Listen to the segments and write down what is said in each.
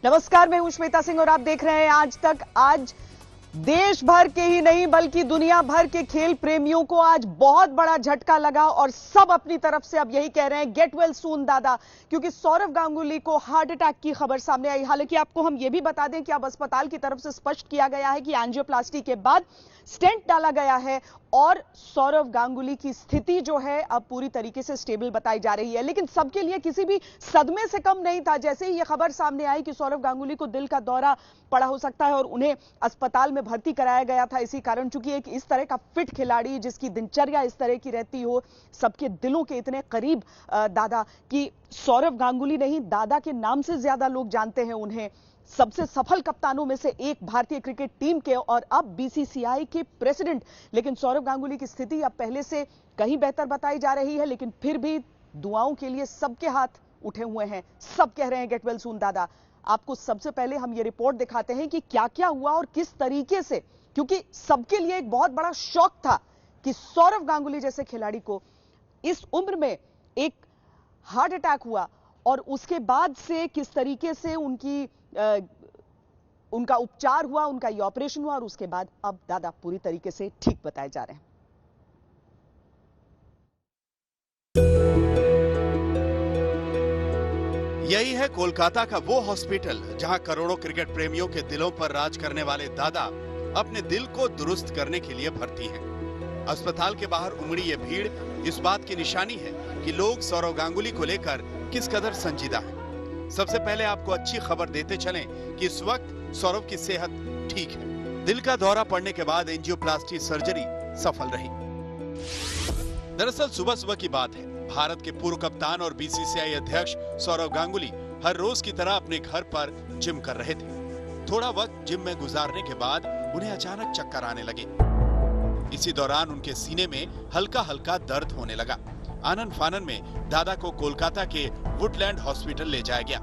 नमस्कार, मैं हूं श्वेता सिंह और आप देख रहे हैं आज तक। आज देश भर के ही नहीं बल्कि दुनिया भर के खेल प्रेमियों को आज बहुत बड़ा झटका लगा और सब अपनी तरफ से अब यही कह रहे हैं, गेट वेल सून दादा, क्योंकि सौरव गांगुली को हार्ट अटैक की खबर सामने आई। हालांकि आपको हम यह भी बता दें कि अब अस्पताल की तरफ से स्पष्ट किया गया है कि एंजियोप्लास्टी के बाद स्टेंट डाला गया है और सौरव गांगुली की स्थिति जो है अब पूरी तरीके से स्टेबल बताई जा रही है। लेकिन सबके लिए किसी भी सदमे से कम नहीं था जैसे ही यह खबर सामने आई कि सौरव गांगुली को दिल का दौरा पड़ा हो सकता है और उन्हें अस्पताल में भर्ती कराया गया था। इसी कारण चूंकि एक इस तरह का फिट खिलाड़ी जिसकी दिनचर्या इस तरह की रहती हो, सबके दिलों के इतने करीब दादा कि सौरव गांगुली नहीं, दादा के नाम से ज्यादा लोग जानते हैं उन्हें, सबसे सफल कप्तानों में से एक भारतीय क्रिकेट टीम के और अब बीसीसीआई के प्रेसिडेंट। लेकिन सौरव गांगुली की स्थिति अब पहले से कहीं बेहतर बताई जा रही है, लेकिन फिर भी दुआओं के लिए सबके हाथ उठे हुए हैं। सब कह रहे हैं गेट वेल सून दादा। आपको सबसे पहले हम ये रिपोर्ट दिखाते हैं कि क्या क्या हुआ और किस तरीके से, क्योंकि सबके लिए एक बहुत बड़ा शौक था कि सौरव गांगुली जैसे खिलाड़ी को इस उम्र में एक हार्ट अटैक हुआ और उसके बाद से किस तरीके से उनका उपचार हुआ, उनका ये ऑपरेशन हुआ और उसके बाद अब दादा पूरी तरीके से ठीक बताए जा रहे हैं। यही है कोलकाता का वो हॉस्पिटल जहां करोड़ों क्रिकेट प्रेमियों के दिलों पर राज करने वाले दादा अपने दिल को दुरुस्त करने के लिए भर्ती हैं। अस्पताल के बाहर उमड़ी ये भीड़ इस बात की निशानी है कि लोग सौरव गांगुली को लेकर किस कदर संजीदा हैं। सबसे पहले आपको अच्छी खबर देते चलें कि इस वक्त सौरव की सेहत ठीक है। दिल का दौरा पड़ने के बाद एंजियोप्लास्टी सर्जरी सफल रही। दरअसल सुबह सुबह की बात है, भारत के पूर्व कप्तान और बीसीसीआई अध्यक्ष सौरव गांगुली हर रोज की तरह अपने घर पर जिम कर रहे थे। थोड़ा वक्त जिम में गुजारने के बाद उन्हें अचानक चक्कर आने लगे। इसी दौरान उनके सीने में हल्का हल्का दर्द होने लगा। आनन फानन में दादा को कोलकाता के वुडलैंड हॉस्पिटल ले जाया गया।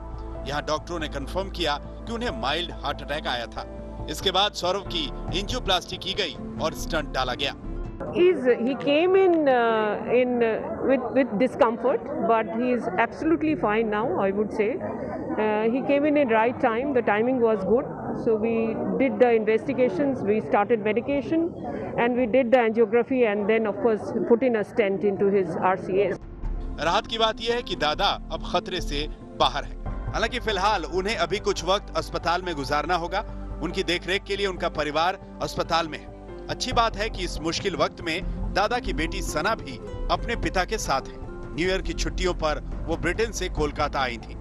यहाँ डॉक्टरों ने कंफर्म किया कि उन्हें माइल्ड हार्ट अटैक आया था। इसके बाद सौरव की एंजियोप्लास्टी की गई और स्टंट डाला गया। He came in with discomfort, but he is absolutely fine now, I would say. He came in right time. The timing was good. So we did the investigations, we started medication, and we did the angiography, and then of course put in a stent into his RCA. राहत की बात यह है कि दादा अब खतरे से बाहर है। हालांकि फिलहाल उन्हें अभी कुछ वक्त अस्पताल में गुजारना होगा। उनकी देखरेख के लिए उनका परिवार अस्पताल में है। अच्छी बात है कि इस मुश्किल वक्त में दादा की बेटी सना भी अपने पिता के साथ है। न्यू ईयर की छुट्टियों पर वो ब्रिटेन से कोलकाता आई थी।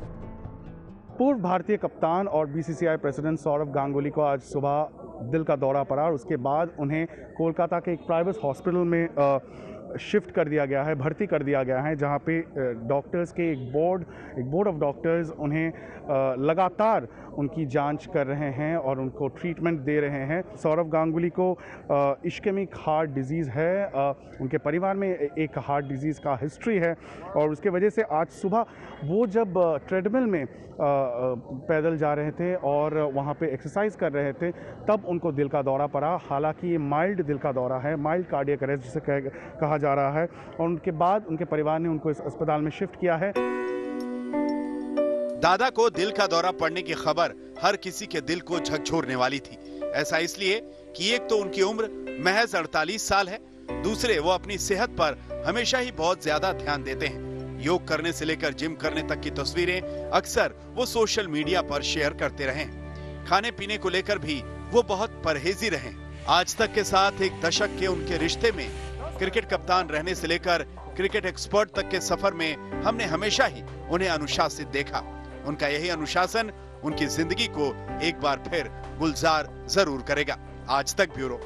पूर्व भारतीय कप्तान और बीसीसीआई प्रेसिडेंट सौरव गांगुली को आज सुबह दिल का दौरा पड़ा और उसके बाद उन्हें कोलकाता के एक प्राइवेट हॉस्पिटल में शिफ्ट कर दिया गया है, भर्ती कर दिया गया है, जहां पे डॉक्टर्स के एक बोर्ड ऑफ डॉक्टर्स उन्हें लगातार उनकी जांच कर रहे हैं और उनको ट्रीटमेंट दे रहे हैं। सौरव गांगुली को इश्केमिक हार्ट डिजीज़ है, उनके परिवार में एक हार्ट डिजीज़ का हिस्ट्री है और उसके वजह से आज सुबह वो जब ट्रेडमिल में पैदल जा रहे थे और वहाँ पे एक्सरसाइज कर रहे थे तब उनको दिल का दौरा पड़ा। हालांकि ये माइल्ड दिल का दौरा है, माइल्ड कार्डियक अरेस्ट जिसे कहा जा रहा है, और उनके बाद उनके परिवार ने उनको इस अस्पताल में शिफ्ट किया है। दादा को दिल का दौरा पड़ने की खबर हर किसी के दिल को झकझोरने वाली थी। ऐसा इसलिए कि एक तो उनकी उम्र महज 48 साल है, दूसरे वो अपनी सेहत पर हमेशा ही बहुत ज्यादा ध्यान देते हैं। योग करने से लेकर जिम करने तक की तस्वीरें अक्सर वो सोशल मीडिया पर शेयर करते रहे। खाने पीने को लेकर भी वो बहुत परहेजी रहे। आज तक के साथ एक दशक के उनके रिश्ते में क्रिकेट कप्तान रहने से लेकर क्रिकेट एक्सपर्ट तक के सफर में हमने हमेशा ही उन्हें अनुशासित देखा। उनका यही अनुशासन उनकी जिंदगी को एक बार फिर गुलजार जरूर करेगा। आज तक ब्यूरो।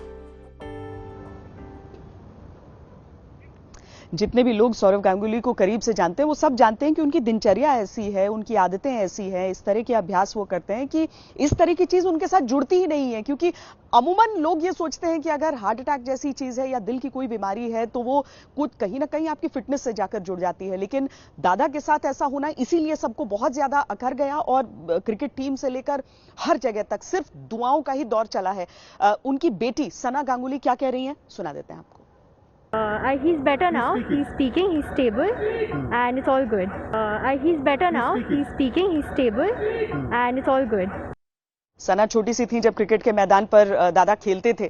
जितने भी लोग सौरव गांगुली को करीब से जानते हैं वो सब जानते हैं कि उनकी दिनचर्या ऐसी है, उनकी आदतें ऐसी हैं, इस तरह के अभ्यास वो करते हैं कि इस तरह की चीज उनके साथ जुड़ती ही नहीं है। क्योंकि अमूमन लोग ये सोचते हैं कि अगर हार्ट अटैक जैसी चीज है या दिल की कोई बीमारी है तो वो कुछ कहीं ना कहीं आपकी फिटनेस से जाकर जुड़ जाती है, लेकिन दादा के साथ ऐसा होना इसीलिए सबको बहुत ज्यादा अखर गया और क्रिकेट टीम से लेकर हर जगह तक सिर्फ दुआओं का ही दौर चला है। उनकी बेटी सना गांगुली क्या कह रही है सुना देते हैं आपको। He's better now. He's speaking. He's stable, and it's all good. He's better now. He's speaking. He's stable, and it's all good. सना छोटी सी थी जब क्रिकेट के मैदान पर दादा खेलते थे।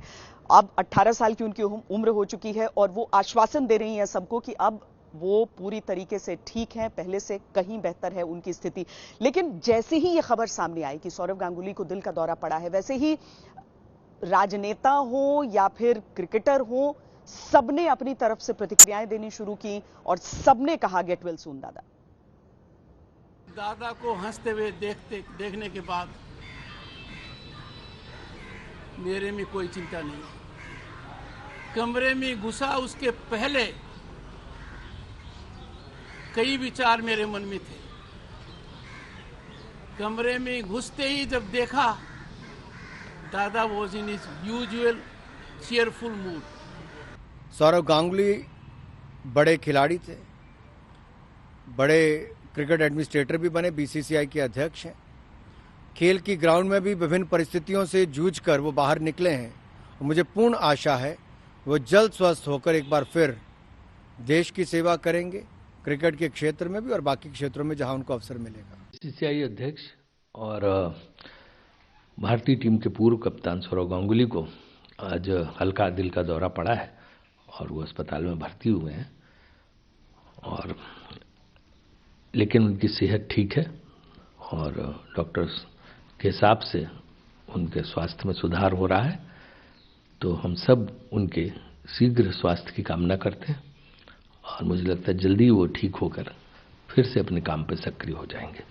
अब 18 साल की उनकी उम्र हो चुकी है और वो आश्वासन दे रही हैं सबको कि अब वो पूरी तरीके से ठीक हैं, पहले से कहीं बेहतर है उनकी स्थिति। लेकिन जैसे ही ये खबर सामने आई कि सौरव गांगुली को दिल का दौरा पड़ा है, वैसे ही राजनेता हो या फिर क्रिकेटर हो, सबने अपनी तरफ से प्रतिक्रियाएं देनी शुरू की और सबने कहा गेट वेल सून दादा। दादा को हंसते हुए देखने के बाद मेरे में कोई चिंता नहीं। कमरे में घुसा उसके पहले कई विचार मेरे मन में थे। कमरे में घुसते ही जब देखा Dada was in his usual cheerful mood. Sourav Ganguly बड़े खिलाड़ी थे, बड़े क्रिकेट एडमिनिस्ट्रेटर भी बने, बीसीसीआई के अध्यक्ष हैं। खेल की ग्राउंड में भी विभिन्न परिस्थितियों से जूझकर वो बाहर निकले हैं। मुझे पूर्ण आशा है वो जल्द स्वस्थ होकर एक बार फिर देश की सेवा करेंगे, क्रिकेट के क्षेत्र में भी और बाकी क्षेत्रों में जहां उनको अवसर मिलेगा। बीसीसीआई अध्यक्ष और भारतीय टीम के पूर्व कप्तान सौरव गांगुली को आज हल्का दिल का दौरा पड़ा है और वो अस्पताल में भर्ती हुए हैं, और लेकिन उनकी सेहत ठीक है और डॉक्टर्स के हिसाब से उनके स्वास्थ्य में सुधार हो रहा है। तो हम सब उनके शीघ्र स्वास्थ्य की कामना करते हैं और मुझे लगता है जल्दी वो ठीक होकर फिर से अपने काम पर सक्रिय हो जाएंगे।